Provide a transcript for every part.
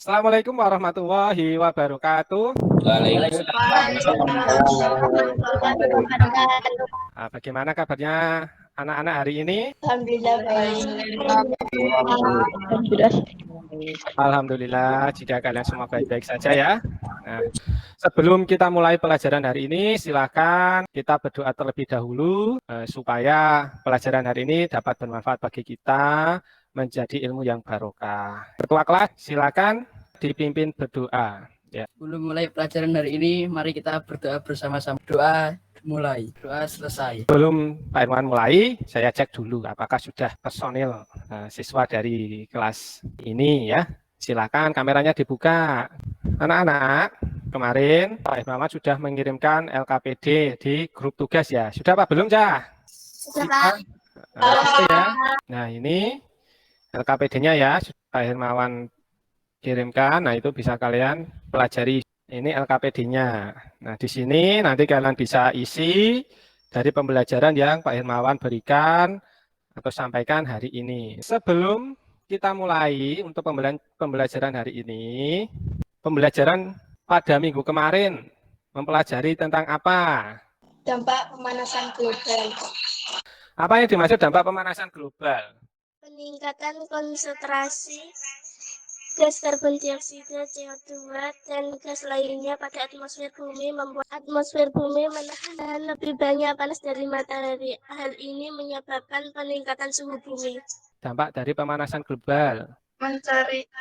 Assalamualaikum warahmatullahi wabarakatuh. Bagaimana kabarnya anak-anak hari ini? Alhamdulillah baik. Alhamdulillah, jika kalian semua baik-baik saja ya. Nah, sebelum kita mulai pelajaran hari ini, silakan kita berdoa terlebih dahulu supaya pelajaran hari ini dapat bermanfaat bagi kita, menjadi ilmu yang barokah. Ketua kelas, silakan dipimpin berdoa. Ya. Sebelum mulai pelajaran hari ini, mari kita berdoa bersama-sama. Doa mulai, doa selesai. Sebelum Pak Irwan mulai, saya cek dulu apakah sudah personil siswa dari kelas ini ya. Silakan kameranya dibuka. Anak-anak, kemarin Pak Irwan sudah mengirimkan LKPD di grup tugas ya. Sudah Pak? Belum, Cah? Sudah, Pak. Ya. Nah, ini LKPD-nya ya, Pak Hermawan kirimkan. Nah, itu bisa kalian pelajari. Ini LKPD-nya. Nah, di sini nanti kalian bisa isi dari pembelajaran yang Pak Hermawan berikan atau sampaikan hari ini. Sebelum kita mulai untuk pembelajaran hari ini, pembelajaran pada minggu kemarin mempelajari tentang apa? Dampak pemanasan global. Apa yang dimaksud dampak pemanasan global? Peningkatan konsentrasi gas karbon dioksida, CO2, dan gas lainnya pada atmosfer bumi membuat atmosfer bumi menahan lebih banyak panas dari matahari. Hal ini menyebabkan peningkatan suhu bumi. Dampak dari pemanasan global.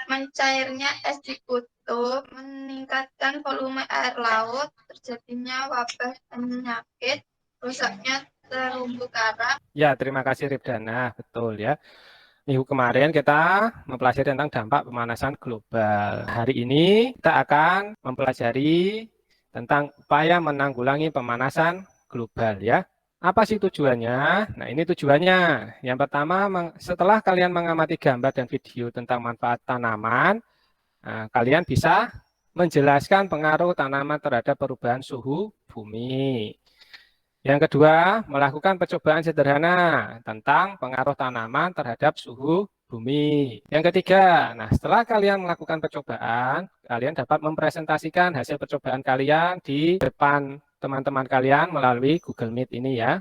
Mencairnya es di kutub, meningkatkan volume air laut, terjadinya wabah penyakit, rusaknya terumbu karang. Ya, terima kasih Ribdana, betul ya. Minggu kemarin kita mempelajari tentang dampak pemanasan global. Hari ini kita akan mempelajari tentang upaya menanggulangi pemanasan global ya. Apa sih tujuannya? Nah, ini tujuannya. Yang pertama, setelah kalian mengamati gambar dan video tentang manfaat tanaman, kalian bisa menjelaskan pengaruh tanaman terhadap perubahan suhu bumi. Yang kedua, melakukan percobaan sederhana tentang pengaruh tanaman terhadap suhu bumi. Yang ketiga, nah setelah kalian melakukan percobaan, kalian dapat mempresentasikan hasil percobaan kalian di depan teman-teman kalian melalui Google Meet ini ya.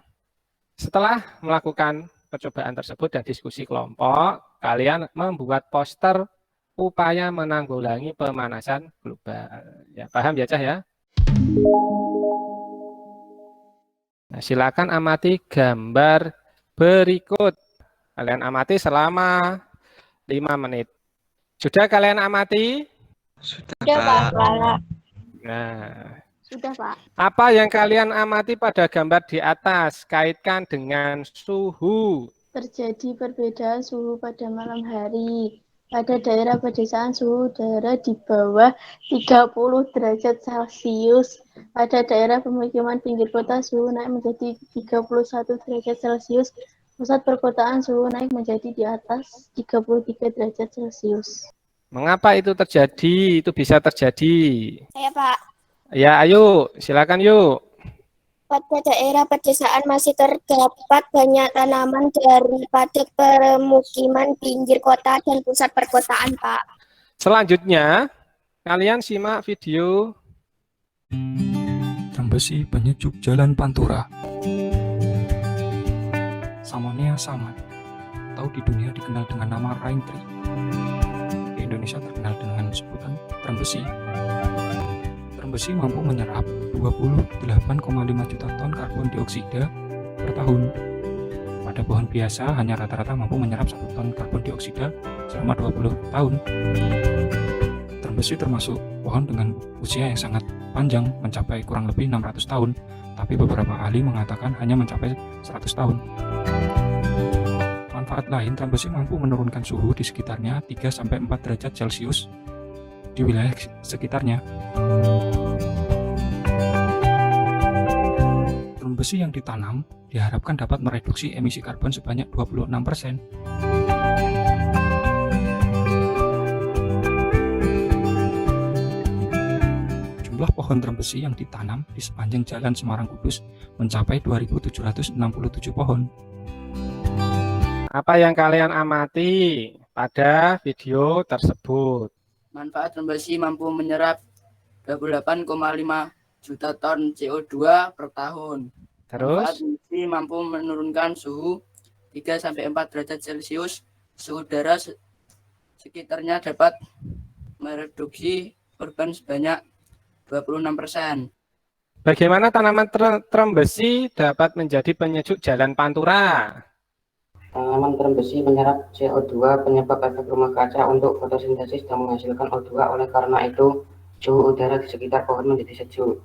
Setelah melakukan percobaan tersebut dan diskusi kelompok, kalian membuat poster upaya menanggulangi pemanasan global. Ya, paham ya, Cah ya? Nah, silakan amati gambar berikut. Kalian amati selama 5 menit. Sudah kalian amati? Sudah, Pak. Nah, Sudah, Pak. apa yang kalian amati pada gambar di atas? Kaitkan dengan suhu. Terjadi perbedaan suhu pada malam hari. Pada daerah pedesaan suhu udara di bawah 30 derajat Celcius. Pada daerah pemukiman pinggir kota suhu naik menjadi 31 derajat Celcius. Pusat perkotaan suhu naik menjadi di atas 33 derajat Celcius. Mengapa itu terjadi? Itu bisa terjadi. Saya, Pak. Ya, ayo, silakan yuk. Pada daerah pedesaan masih terdapat banyak tanaman daripada permukiman pinggir kota dan pusat perkotaan, Pak. Selanjutnya, kalian simak video. Trembesi penyejuk jalan Pantura. Samonia saman, atau di dunia dikenal dengan nama Rain Tree. Di Indonesia terkenal dengan sebutan trembesi. Trembesi mampu menyerap 28,5 juta ton karbon dioksida per tahun. Pada pohon biasa hanya rata-rata mampu menyerap 1 ton karbon dioksida selama 20 tahun. Trembesi termasuk pohon dengan usia yang sangat panjang, mencapai kurang lebih 600 tahun, tapi beberapa ahli mengatakan hanya mencapai 100 tahun. Manfaat lain, trembesi mampu menurunkan suhu di sekitarnya 3-4 derajat Celcius di wilayah sekitarnya. Trembesi yang ditanam diharapkan dapat mereduksi emisi karbon sebanyak 26%. Jumlah pohon trembesi yang ditanam di sepanjang jalan Semarang Kudus mencapai 2.767 pohon. Apa yang kalian amati pada video tersebut? Manfaat besi mampu menyerap 28,5 juta ton CO2 per tahun. Manfaat Terus, besi mampu menurunkan suhu 3-4 derajat Celcius. Suhu udara sekitarnya dapat mereduksi korban sebanyak 26%. bagaimana tanaman trembesi dapat menjadi penyejuk jalan Pantura? Tanaman trembesi menyerap CO2 penyebab efek rumah kaca untuk fotosintesis dan menghasilkan O2. Oleh karena itu, suhu udara di sekitar pohon menjadi sejuk.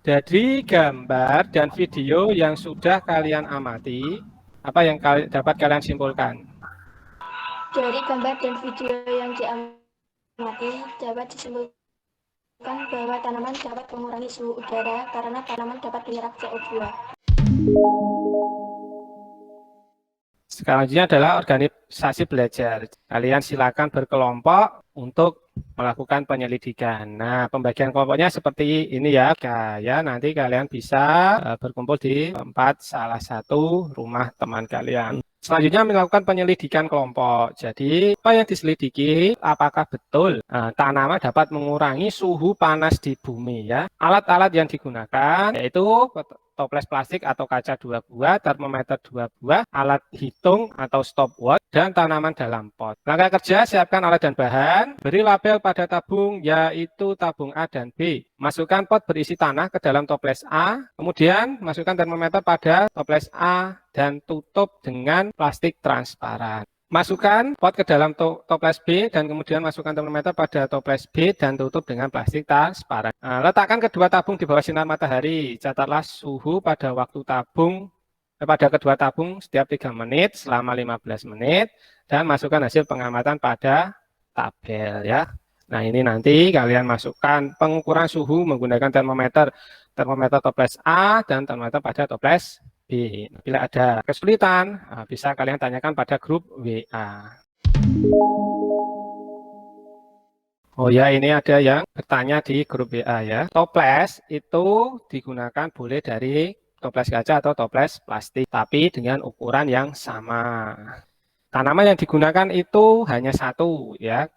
Jadi gambar dan video yang sudah kalian amati, apa yang dapat kalian simpulkan? Dari gambar dan video yang diamati dapat disimpulkan bahwa tanaman dapat mengurangi suhu udara karena tanaman dapat menyerap CO2. Selanjutnya adalah organisasi belajar. Kalian silakan berkelompok untuk melakukan penyelidikan. Nah, pembagian kelompoknya seperti ini ya. Nanti kalian bisa berkumpul di tempat salah satu rumah teman kalian. Selanjutnya melakukan penyelidikan kelompok. Jadi, apa yang diselidiki? Apakah betul tanaman dapat mengurangi suhu panas di bumi ya? Alat-alat yang digunakan yaitu toples plastik atau kaca 2 buah, termometer 2 buah, alat hitung atau stopwatch, dan tanaman dalam pot. Langkah kerja, siapkan alat dan bahan, beri label pada tabung yaitu tabung A dan B. Masukkan pot berisi tanah ke dalam toples A, kemudian masukkan termometer pada toples A dan tutup dengan plastik transparan. Masukkan pot ke dalam toples B dan kemudian masukkan termometer pada toples B dan tutup dengan plastik transparan. Letakkan kedua tabung di bawah sinar matahari. Catatlah suhu pada kedua tabung setiap 3 menit selama 15 menit dan masukkan hasil pengamatan pada tabel ya. Nah, ini nanti kalian masukkan pengukuran suhu menggunakan termometer toples A dan termometer pada toples B. Bila ada kesulitan, bisa kalian tanyakan pada grup WA. Oh ya, ini ada yang bertanya di grup WA ya. Toples itu digunakan boleh dari toples kaca atau toples plastik, tapi dengan ukuran yang sama. Tanaman yang digunakan itu hanya satu ya.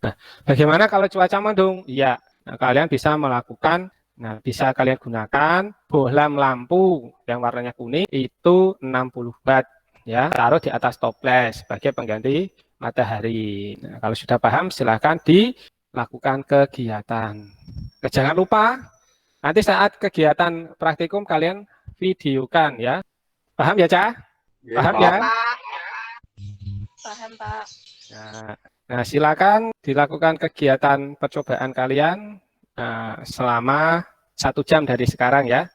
Nah, bagaimana kalau cuaca mendung? Iya, kalian bisa melakukan. Nah, bisa kalian gunakan bohlam lampu yang warnanya kuning itu 60 watt ya, taruh di atas toples sebagai pengganti matahari. Nah, kalau sudah paham silahkan dilakukan kegiatan. Jangan lupa nanti saat kegiatan praktikum kalian videokan ya. Paham ya, Cah? Paham ya? Paham, Pak. Nah, silakan dilakukan kegiatan percobaan kalian selama 1 jam dari sekarang ya.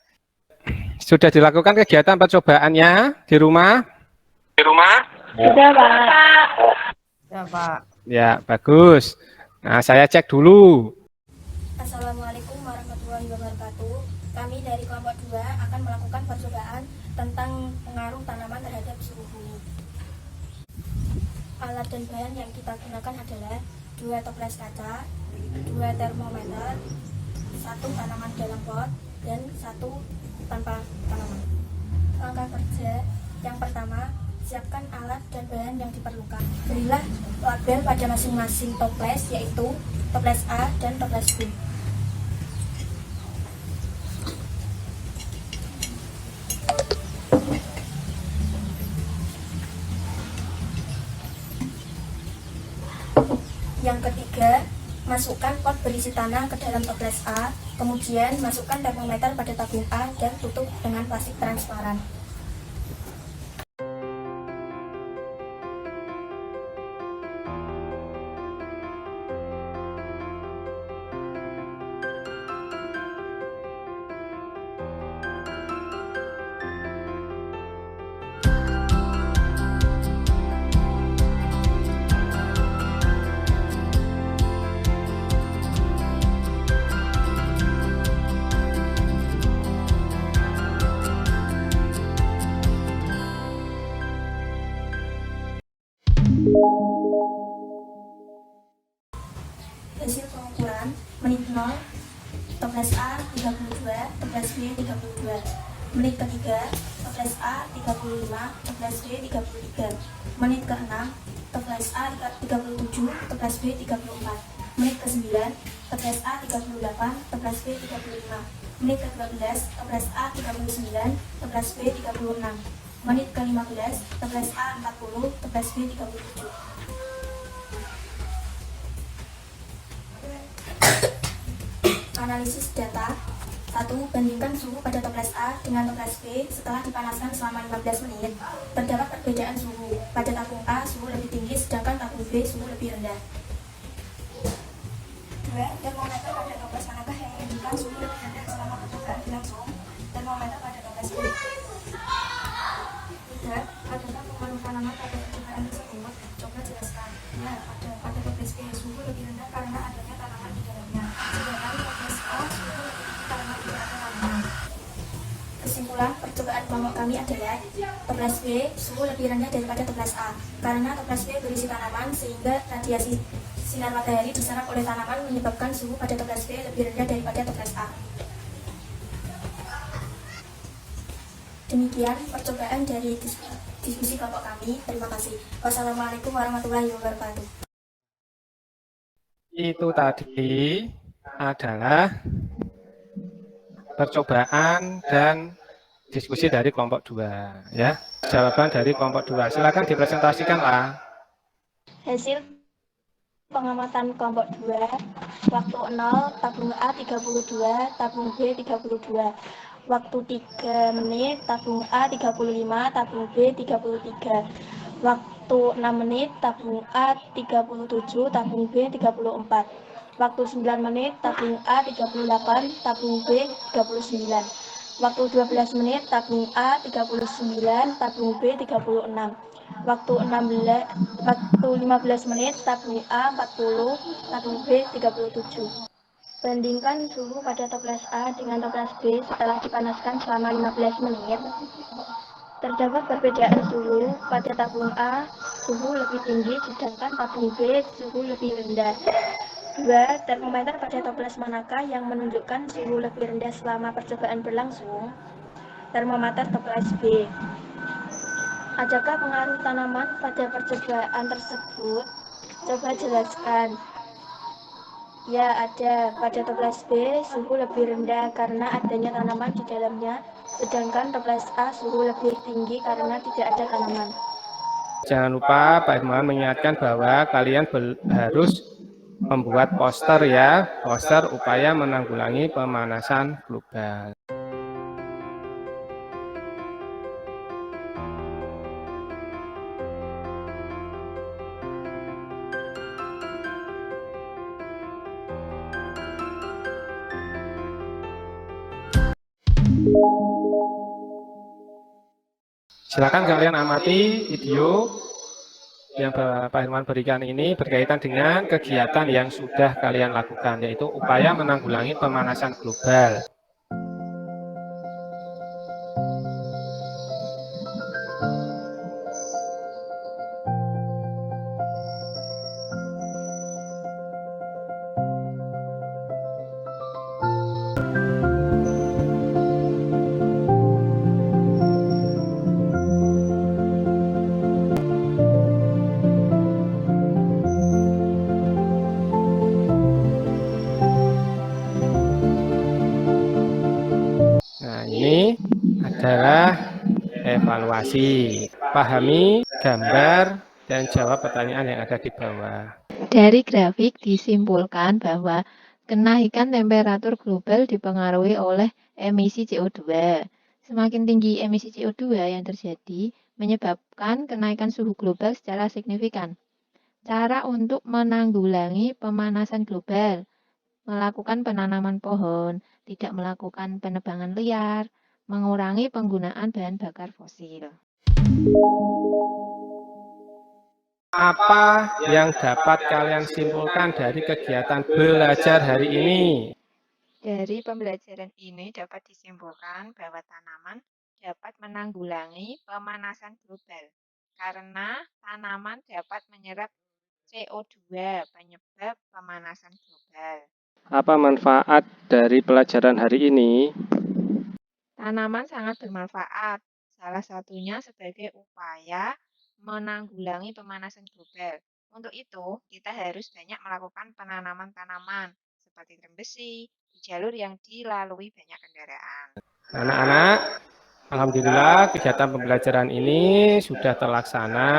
Sudah dilakukan kegiatan percobaannya di rumah? Sudah, Pak. Ya, Pak. Ya, bagus. Nah, saya cek dulu. Assalamualaikum warahmatullahi wabarakatuh. Kami dari kelompok 2 akan melakukan percobaan tentang pengaruh tanaman terhadap suhu. Alat dan bahan yang kita gunakan adalah 2 toples kaca, 2 termometer, 1 tanaman dalam pot, dan 1 tanpa tanaman. Langkah kerja yang pertama, siapkan alat dan bahan yang diperlukan. Berilah label pada masing-masing toples, yaitu toples A dan toples B. Yang ketiga, masukkan pot berisi tanah ke dalam toples A, kemudian masukkan termometer pada tabung A dan tutup dengan plastik transparan. Hasil pengukuran menit 0, toples A 32, toples B 32. Menit ketiga, toples A 35, toples B 33. Menit ke-6, toples A 37, toples B 34. Menit ke-9, toples A 38, toples B 35. Menit ke-12, toples A 39, toples B 36. Menit ke-15, toples A 40, toples B 37. Analisis data. 1. Bandingkan suhu pada toples A dengan toples B setelah dipanaskan selama 15 menit. Terdapat perbedaan suhu. Pada tabung A, suhu lebih tinggi, sedangkan tabung B, suhu lebih rendah. 2. Termometer pada toples manakah yang menunjukkan suhu lebih rendah selama percobaan berlangsung? Termometer pada toples B. 3. Adakah pengaruh tanaman pada percobaan tersebut? Coba jelaskan. Ya, ada. Pada toples B, suhu lebih rendah karena adanya tanaman di dalamnya. Sedangkan toples A, suhu lebih tinggi karena tidak ada tanaman. Kesimpulan percobaan kelompok kami adalah toples B suhu lebih rendah daripada toples A karena toples B berisi tanaman sehingga radiasi sinar matahari diserap oleh tanaman menyebabkan suhu pada toples B lebih rendah daripada toples A. Demikian percobaan dari diskusi kelompok kami. Terima kasih. Wassalamualaikum warahmatullahi wabarakatuh. Itu tadi adalah percobaan dan diskusi dari kelompok 2 ya. Jawaban dari kelompok 2. Silakan dipresentasikanlah. Hasil pengamatan kelompok 2. Waktu 0, tabung A 32, tabung B 32. Waktu 3 menit, tabung A 35, tabung B 33. Waktu 6 menit, tabung A 37, tabung B 34. Waktu 9 menit, tabung A 38, tabung B 39. Waktu 12 menit, tabung A 39, tabung B 36. Waktu 15 menit, tabung A 40, tabung B 37. Bandingkan suhu pada toples A dengan toples B setelah dipanaskan selama 15 menit. Terdapat perbedaan suhu. Pada tabung A, suhu lebih tinggi, sedangkan tabung B, suhu lebih rendah. 2. Termometer pada toples manakah yang menunjukkan suhu lebih rendah selama percobaan berlangsung? Termometer toples B. Adakah pengaruh tanaman pada percobaan tersebut? Coba jelaskan. Ya, ada. Pada toples B, suhu lebih rendah karena adanya tanaman di dalamnya, sedangkan toples A suhu lebih tinggi karena tidak ada tanaman. Jangan lupa Pak Irman mengingatkan bahwa kalian harus membuat poster ya, poster upaya menanggulangi pemanasan global. Silakan kalian amati video yang Pak Herman berikan ini berkaitan dengan kegiatan yang sudah kalian lakukan, yaitu upaya menanggulangi pemanasan global. Nah, ini adalah evaluasi. Pahami gambar dan jawab pertanyaan yang ada di bawah. Dari grafik disimpulkan bahwa kenaikan temperatur global dipengaruhi oleh emisi CO2. Semakin tinggi emisi CO2 yang terjadi menyebabkan kenaikan suhu global secara signifikan. Cara untuk menanggulangi pemanasan global: melakukan penanaman pohon, tidak melakukan penebangan liar, mengurangi penggunaan bahan bakar fosil. Apa yang dapat kalian simpulkan dari kegiatan belajar hari ini? Dari pembelajaran ini dapat disimpulkan bahwa tanaman dapat menanggulangi pemanasan global karena tanaman dapat menyerap CO2 penyebab pemanasan global. Apa manfaat dari pelajaran hari ini? Tanaman sangat bermanfaat, salah satunya sebagai upaya menanggulangi pemanasan global. Untuk itu, kita harus banyak melakukan penanaman tanaman seperti trembesi di jalur yang dilalui banyak kendaraan. Anak-anak, alhamdulillah kegiatan pembelajaran ini sudah terlaksana.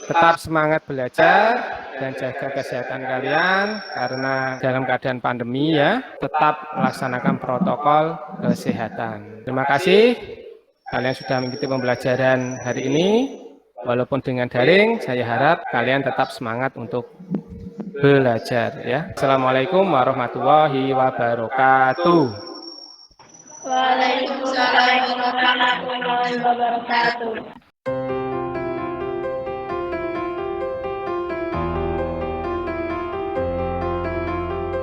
Tetap semangat belajar dan jaga kesehatan kalian karena dalam keadaan pandemi ya, tetap melaksanakan protokol kesehatan. Terima kasih kalian sudah mengikuti pembelajaran hari ini. Walaupun dengan daring, saya harap kalian tetap semangat untuk belajar ya. Assalamualaikum warahmatullahi wabarakatuh. Waalaikumsalam warahmatullahi wabarakatuh.